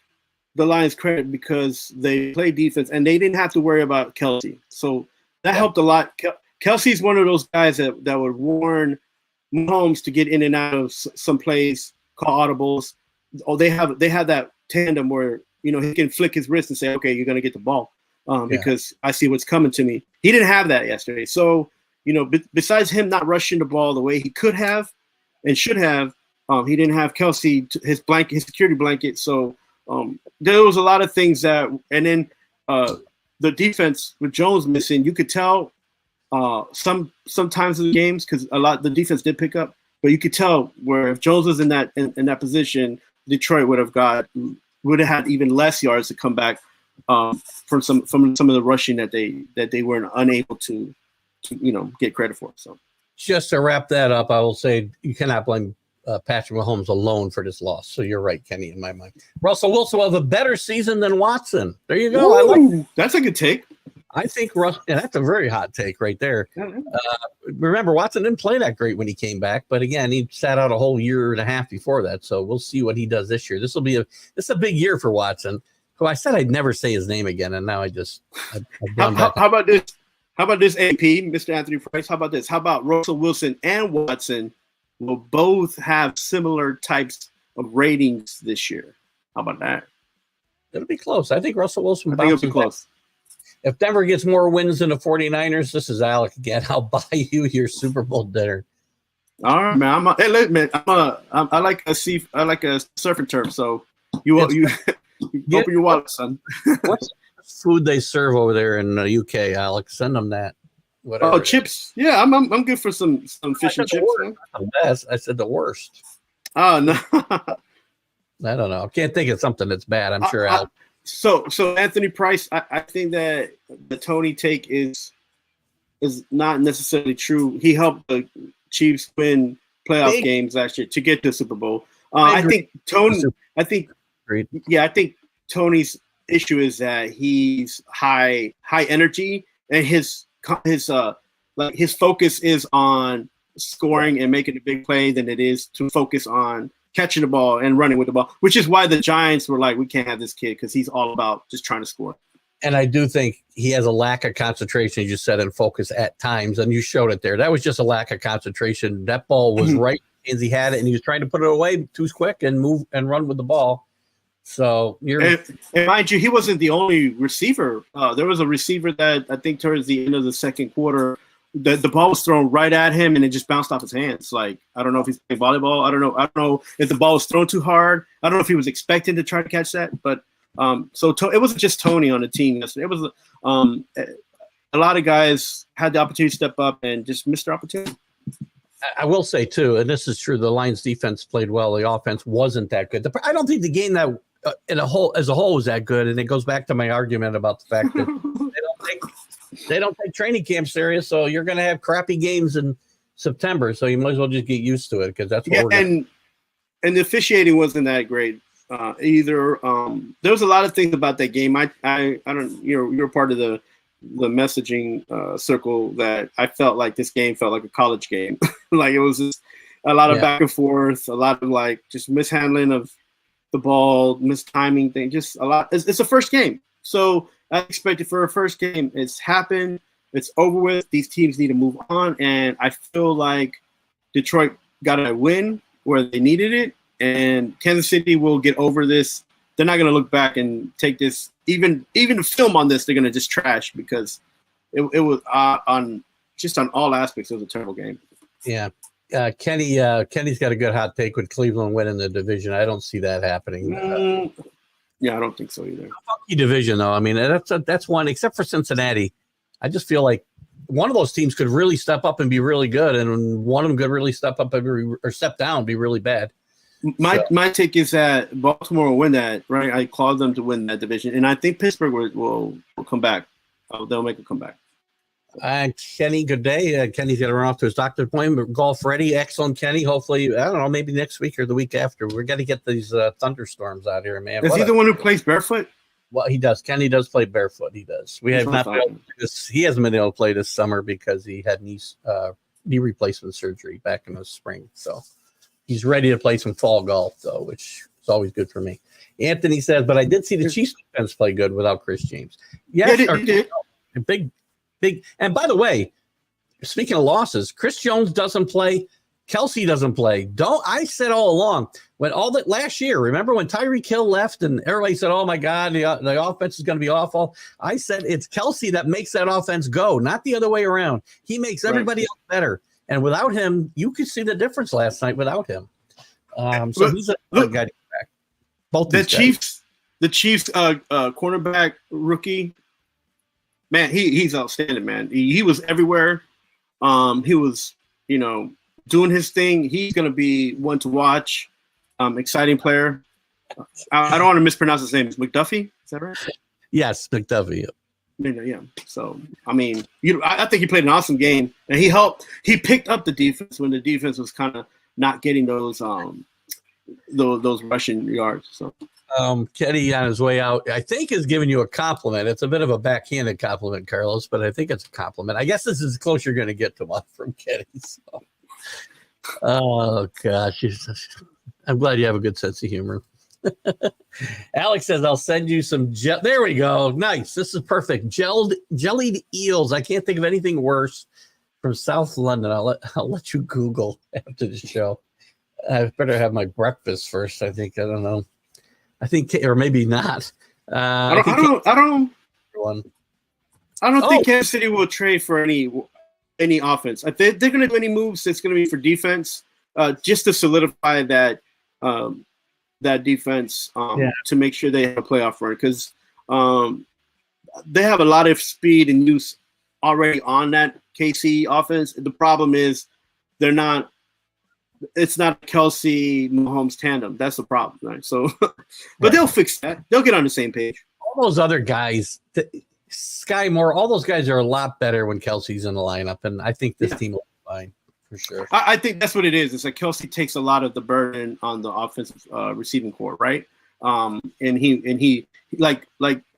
the Lions credit because they play defense and they didn't have to worry about Kelsey, so that helped a lot. Kelsey's one of those guys that would warn Mahomes to get in and out of some plays, call audibles. Oh, they have that tandem where he can flick his wrist and say, "Okay, you're going to get the ball," because I see what's coming to me. He didn't have that yesterday. So besides him not rushing the ball the way he could have and should have, he didn't have Kelsey his security blanket. So there was a lot of things that, and then the defense with Jones missing, you could tell. Sometimes in the games because the defense did pick up, but you could tell where if Jones was in that position, Detroit would have had even less yards to come back from some of the rushing that they weren't unable to get credit for. So just to wrap that up, I will say you cannot blame Patrick Mahomes alone for this loss. So you're right, Kenny, in my mind. Russell Wilson will have a better season than Watson. There you go. Ooh, that's a good take. I think and that's a very hot take right there. Remember, Watson didn't play that great when he came back, but again, he sat out a whole year and a half before that. So we'll see what he does this year. This is a big year for Watson, who I said I'd never say his name again, and now I've done that. How about this? How about this, AP, Mr. Anthony Price? How about this? How about Russell Wilson and Watson will both have similar types of ratings this year? How about that? It'll be close. I think Russell Wilson. I think it'll be close. If Denver gets more wins than the 49ers, this is Alec again. I'll buy you your Super Bowl dinner. All right, man. I like a surf and turf. So you open your wallet, son. What's the food they serve over there in the UK, Alex? Send them that. Whatever. Oh, chips. Yeah, I'm good for some fish and chips. The best. I said the worst. Oh no. I don't know. I can't think of something that's bad. I'm sure Alex. So Anthony Price, I think that the Tony take is not necessarily true. He helped the Chiefs win playoff games last year to get to the Super Bowl. I think Tony's issue is that he's high energy and his focus is on scoring and making a big play than it is to focus on catching the ball and running with the ball, which is why the Giants were like, we can't have this kid because he's all about just trying to score. And I do think he has a lack of concentration, as you said, and focus at times, and you showed it there. That was just a lack of concentration. That ball was right as he had it, and he was trying to put it away too quick and move and run with the ball. So and mind you, he wasn't the only receiver. There was a receiver that I think towards the end of the second quarter the ball was thrown right at him and it just bounced off his hands. Like, I don't know if he's playing volleyball. I don't know if the ball was thrown too hard. I don't know if he was expecting to try to catch that. But it wasn't just Tony on the team yesterday. It was a lot of guys had the opportunity to step up and just missed their opportunity. I will say too, and this is true, the Lions defense played well. The offense wasn't that good. I don't think the game that as a whole was that good. And it goes back to my argument about the fact that they don't take training camp serious. So you're going to have crappy games in September. So you might as well just get used to it because that's what we're and the officiating wasn't that great either. There was a lot of things about that game. I don't, you're part of the messaging circle that I felt like this game felt like a college game. Like it was just a lot of back and forth, a lot of like just mishandling of the ball, mistiming thing, just a lot. It's a first game. So I expected for a first game. It's happened. It's over with. These teams need to move on. And I feel like Detroit got a win where they needed it. And Kansas City will get over this. They're not going to look back and take this. Even the film on this, they're going to just trash because it was on all aspects. It was a terrible game. Yeah. Kenny's got a good hot take with Cleveland winning the division. I don't see that happening. Yeah, I don't think so either. Funky division, though. I mean, that's one, except for Cincinnati. I just feel like one of those teams could really step up and be really good, and one of them could really step up or step down and be really bad. My take is that Baltimore will win that, right? I called them to win that division, and I think Pittsburgh will come back. They'll make a comeback. Kenny, good day. Kenny's got to run off to his doctor's appointment. Golf ready. Excellent, Kenny. Hopefully, I don't know, maybe next week or the week after. We're going to get these thunderstorms out here, man. Is he the one who plays barefoot? Well, he does. Kenny does play barefoot. He does. We have not been able to do this. He hasn't been able to play this summer because he had knee replacement surgery back in the spring. So he's ready to play some fall golf, though, which is always good for me. Anthony says, but I did see the Chiefs defense play good without Chris James. Yes, yeah, he did. Big. And by the way, speaking of losses, Chris Jones doesn't play. Kelsey doesn't play. I said all along when all that last year, remember when Tyreek Hill left and everybody said, oh my God, the offense is going to be awful. I said, it's Kelsey that makes that offense go, not the other way around. He makes everybody else better. And without him, you could see the difference last night without him. So he's a good guy to back. Both the Chiefs cornerback rookie, man, he's outstanding, man. He was everywhere. He was, doing his thing. He's going to be one to watch. Exciting player. I don't want to mispronounce his name. Is McDuffie? Is that right? Yes, McDuffie. Yeah. So, I mean, I think he played an awesome game, and he helped. He picked up the defense when the defense was kind of not getting those rushing yards. So. Kenny on his way out, I think, is giving you a compliment. It's a bit of a backhanded compliment, Carlos, but I think it's a compliment. I guess this is as close you're going to get to one from Kenny. So. Oh, gosh. I'm glad you have a good sense of humor. Alex says, I'll send you some there we go. Nice. This is perfect. Jellied eels. I can't think of anything worse from South London. I'll let you Google after the show. I better have my breakfast first, I think. I don't know. I think, or maybe not. I don't think Kansas City will trade for any offense. If they're going to do any moves, it's going to be for defense, just to solidify that defense to make sure they have a playoff run, because they have a lot of speed and use already on that KC offense. The problem is it's not Kelsey Mahomes tandem. That's the problem, right? So, but they'll fix that. They'll get on the same page. All those other guys, Sky Moore, all those guys are a lot better when Kelsey's in the lineup, and I think this team will be fine for sure. I think that's what it is. It's like Kelsey takes a lot of the burden on the offensive receiving core, right? And he like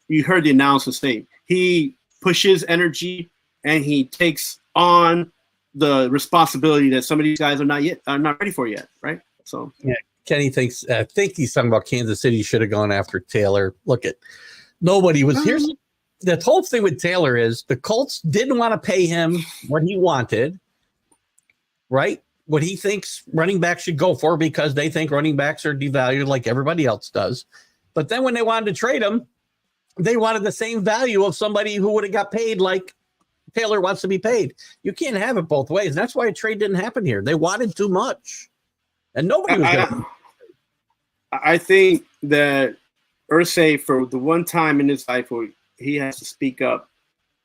you heard the announcement say, he pushes energy and he takes on the responsibility that some of these guys are not ready for yet, right? So yeah, Kenny thinks I think he's talking about Kansas City should have gone after Taylor. Look at nobody was here's the whole thing with Taylor is the Colts didn't want to pay him what he wanted, right? What he thinks running backs should go for because they think running backs are devalued like everybody else does. But then when they wanted to trade him, they wanted the same value of somebody who would have got paid like Taylor wants to be paid. You can't have it both ways. And that's why a trade didn't happen here. They wanted too much. And nobody was going to. I think that Irsay, for the one time in his life where he has to speak up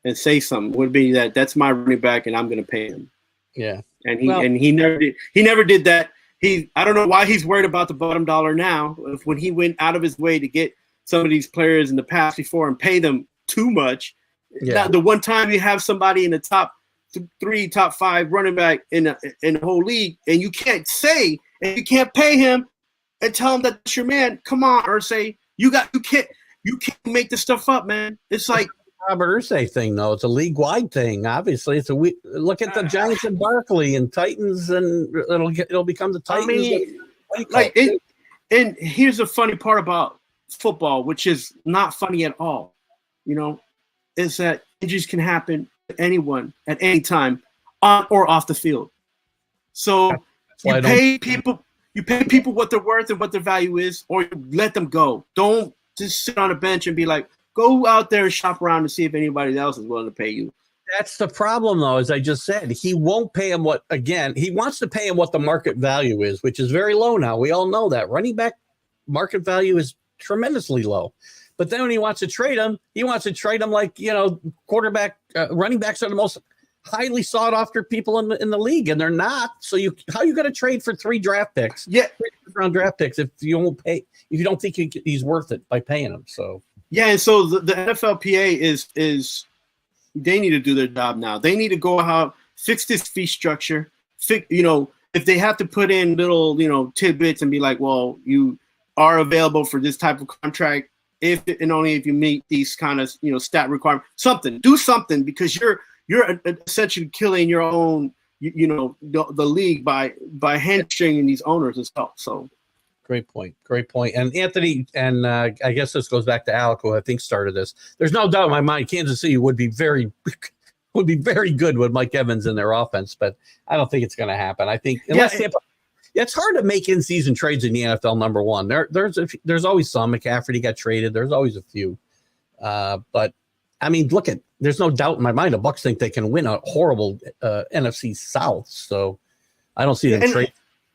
and say something, would be that's my running back and I'm going to pay him. Yeah. And he never did. He never did that. I don't know why he's worried about the bottom dollar now. When he went out of his way to get some of these players in the past before and pay them too much. Yeah. Now, the one time you have somebody in the top 3, top 5 running back in the whole league, and you can't say and you can't pay him and tell him that's your man. Come on, Irsay. You can't make this stuff up, man. It's like Robert Irsay thing, though. It's a league-wide thing. Obviously, it's look at the Giants and Barkley and Titans, and it'll become the Titans. I mean, and here's the funny part about football, which is not funny at all. Is that injuries can happen to anyone at any time, on or off the field. So you pay people what they're worth and what their value is, or you let them go. Don't just sit on a bench and be like, go out there and shop around to see if anybody else is willing to pay you. That's the problem, though, as I just said. He won't pay him he wants to pay him what the market value is, which is very low now. We all know that. Running back market value is tremendously low. But then when he wants to trade him, like, quarterback, running backs are the most highly sought after people in the league, and they're not. So how are you going to trade for 3 draft picks? Yeah, 3 round draft picks if you don't think he's worth it by paying him. So yeah, and so the NFLPA is they need to do their job now. They need to go out, fix this fee structure. If they have to put in little tidbits and be like, well, you are available for this type of contract if and only if you meet these kind of stat requirements. Do something, because you're essentially killing your own the league by hamstringing these owners and stuff. So great point. And Anthony, and I guess this goes back to Alec, who I think started this. There's no doubt in my mind Kansas City would be very good with Mike Evans in their offense, but I don't think it's going to happen. I think it's hard to make in-season trades in the NFL. Number one, there's always some. McCaffrey got traded. There's always a few, but I mean, there's no doubt in my mind the Bucs think they can win a horrible NFC South. So I don't see them trade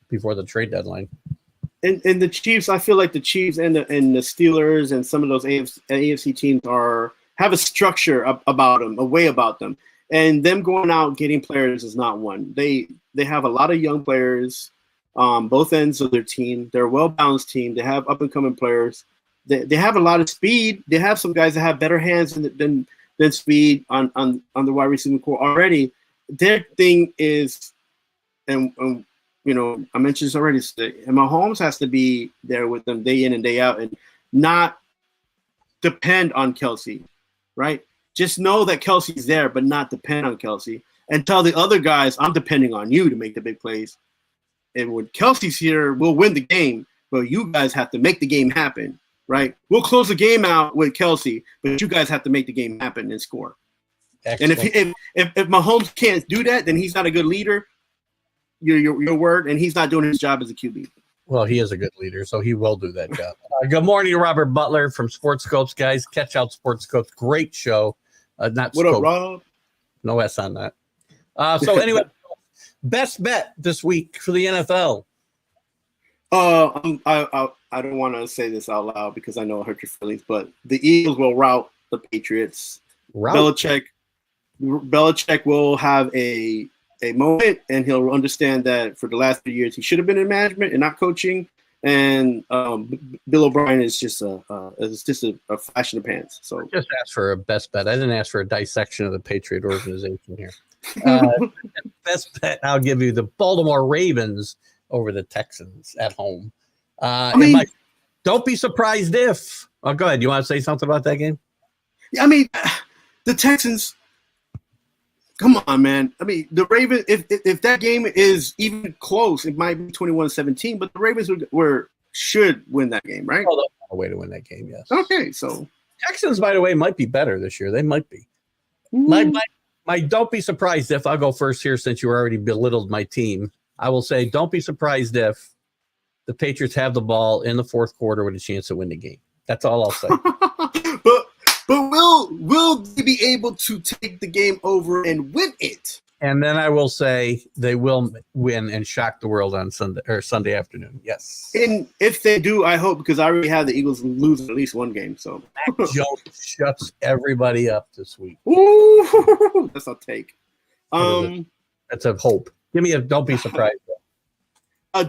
before the trade deadline. And the Chiefs, I feel like the Chiefs and the Steelers and some of those AFC teams have a structure about them, a way about them, and them going out getting players is not one. They have a lot of young players. Both ends of their team. They're a well-balanced team. They have up-and-coming players. They have a lot of speed. They have some guys that have better hands than speed on the wide receiving core already. Their thing is, and I mentioned this already, and Mahomes has to be there with them day in and day out and not depend on Kelsey, right? Just know that Kelsey's there, but not depend on Kelsey. And tell the other guys, I'm depending on you to make the big plays. And when Kelsey's here, we'll win the game, but you guys have to make the game happen, right? We'll close the game out with Kelsey, but you guys have to make the game happen and score. Excellent. And if Mahomes can't do that, then he's not a good leader. Your word, and he's not doing his job as a QB. Well, he is a good leader, so he will do that job. Good morning, Robert Butler from Sports Scopes, guys. Catch out Sports Scopes, great show. Not what Scopes. Up, Rob? No S on that. So anyway. Best bet this week for the NFL. I don't want to say this out loud because I know it hurt your feelings, but the Eagles will rout the Patriots. Belichick will have a moment, and he'll understand that for the last 3 years he should have been in management and not coaching. And Bill O'Brien is just a flash in the pants. So I just asked for a best bet. I didn't ask for a dissection of the Patriot organization here. Best bet, I'll give you the Baltimore Ravens over the Texans at home. Don't be surprised if. Oh, go ahead. You want to say something about that game? Yeah, I mean, the Texans. Come on, man. I mean, the Ravens. If that game is even close, it might be 21-17. But the Ravens should win that game, right? Oh, they'll find a way to win that game. Yes. Okay, so Texans, by the way, might be better this year. They might be. My don't be surprised if, I'll go first here since you already belittled my team. I will say don't be surprised if the Patriots have the ball in the fourth quarter with a chance to win the game. That's all I'll say. But will they be able to take the game over and win it? And then I will say they will win and shock the world on Sunday afternoon. Yes. And if they do, I hope, because I already have the Eagles lose at least one game. So Mac Jones shuts everybody up this week. Ooh, that's a take. That's a hope. Don't be surprised.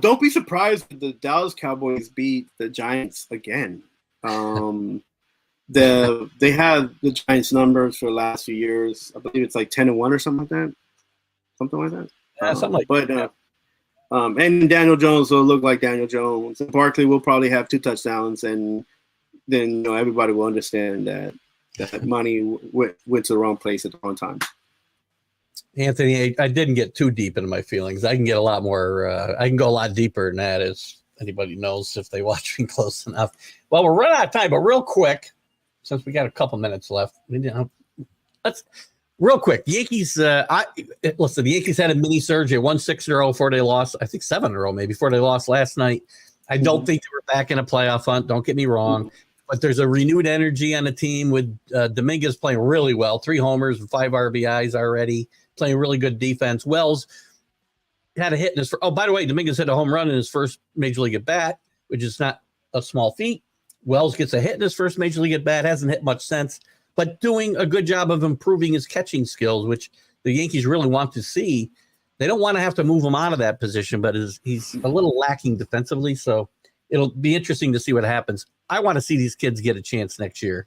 Don't be surprised if the Dallas Cowboys beat the Giants again. They have the Giants numbers for the last few years. I believe it's like 10-1 or something like that. And Daniel Jones will look like Daniel Jones. Barkley will probably have 2 touchdowns, and then everybody will understand that money went to the wrong place at the wrong time. Anthony, I didn't get too deep into my feelings. I can get a lot more. I can go a lot deeper than that, as anybody knows if they watch me close enough. Well, we're running out of time, but real quick, since we got a couple minutes left, let's. Real quick, Yankees. Listen, the Yankees had a mini surge. They won 6 in a row before they lost. I think 7 in a row, maybe, before they lost last night. I don't think they were back in a playoff hunt. Don't get me wrong, but there's a renewed energy on the team with Dominguez playing really well. 3 homers and 5 RBIs already. Playing really good defense. Wells had a hit in his. Oh, by the way, Dominguez hit a home run in his first major league at bat, which is not a small feat. Wells gets a hit in his first major league at bat. Hasn't hit much since, but doing a good job of improving his catching skills, which the Yankees really want to see. They don't want to have to move him out of that position, but he's a little lacking defensively, so it'll be interesting to see what happens. I want to see these kids get a chance next year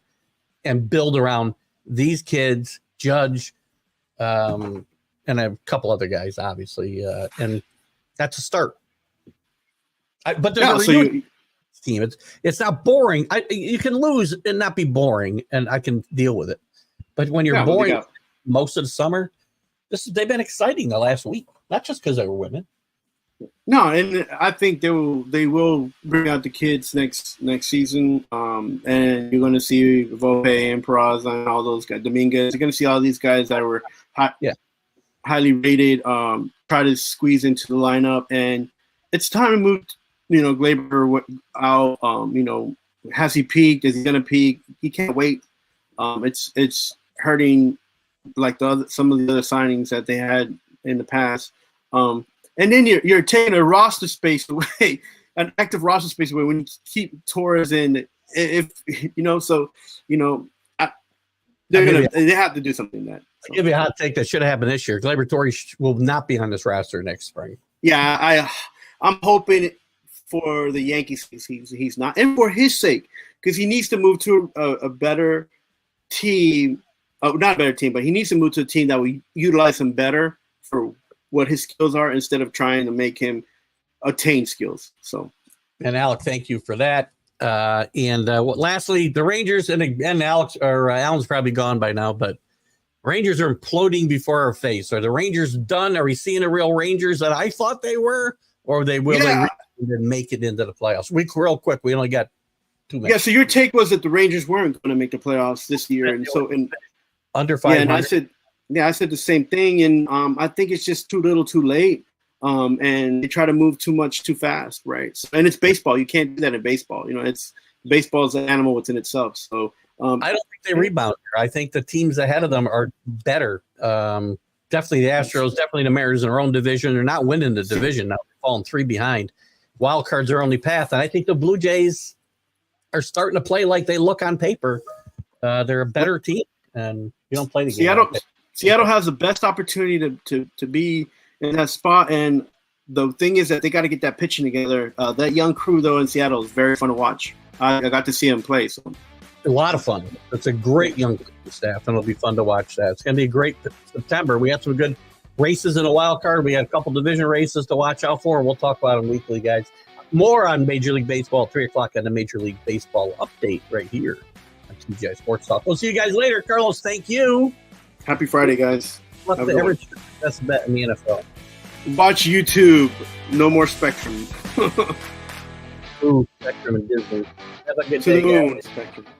and build around these kids, Judge, and a couple other guys, obviously, and that's a start. But there's a renewed team. It's not boring. You can lose and not be boring, and I can deal with it. But when you're boring most of the summer, they've been exciting the last week, not just because they were winning. No, and I think they will bring out the kids next season, and you're going to see Volpe and Peraza and all those guys, Dominguez. You're going to see all these guys that were highly rated, try to squeeze into the lineup, and it's time to move. Glaber out. Has he peaked? Is he going to peak? He can't wait. It's hurting like some of the other signings that they had in the past. And then you're taking a roster space away, an active roster space away when you keep Torres in. They have to do something that. I'll give you a hot take that should have happened this year. Gleyber Torres will not be on this roster next spring. Yeah, I'm hoping for the Yankees he's not, and for his sake, because he needs to move to a better team. Not a better team, but he needs to move to a team that will utilize him better for what his skills are instead of trying to make him attain skills. So, and Alec, thank you for that. Lastly, the Rangers and Alan's probably gone by now, but Rangers are imploding before our face. Are the Rangers done? Are we seeing the real Rangers that I thought they were, or they make it into the playoffs? Real quick, we only got 2 minutes. Yeah. So your take was that the Rangers weren't going to make the playoffs this year, and under 500. Yeah, I said the same thing, and I think it's just too little, too late, and they try to move too much, too fast, right? So, and it's baseball; you can't do that in baseball. Baseball is an animal within itself. So I don't think they rebound here. I think the teams ahead of them are better. Definitely the Astros, definitely the Mariners in their own division. They're not winning the division now; they're falling 3 behind. Wild cards are only path, and I think the Blue Jays are starting to play like they look on paper. They're a better team, and you don't play the game. Seattle has the best opportunity to be in that spot, and the thing is that they got to get that pitching together. That young crew, though, in Seattle is very fun to watch. I got to see them play. So. A lot of fun. It's a great young staff, and it'll be fun to watch that. It's going to be a great September. We had some good races in a wild card. We had a couple division races to watch out for, and we'll talk about them weekly, guys. More on Major League Baseball at 3 o'clock on the Major League Baseball update right here on TGI Sports Talk. We'll see you guys later. Carlos, thank you. Happy Friday, guys. What's the average best bet in the NFL? Watch YouTube. No more Spectrum. Ooh, Spectrum and Disney. Have a good day, guys. Spectrum.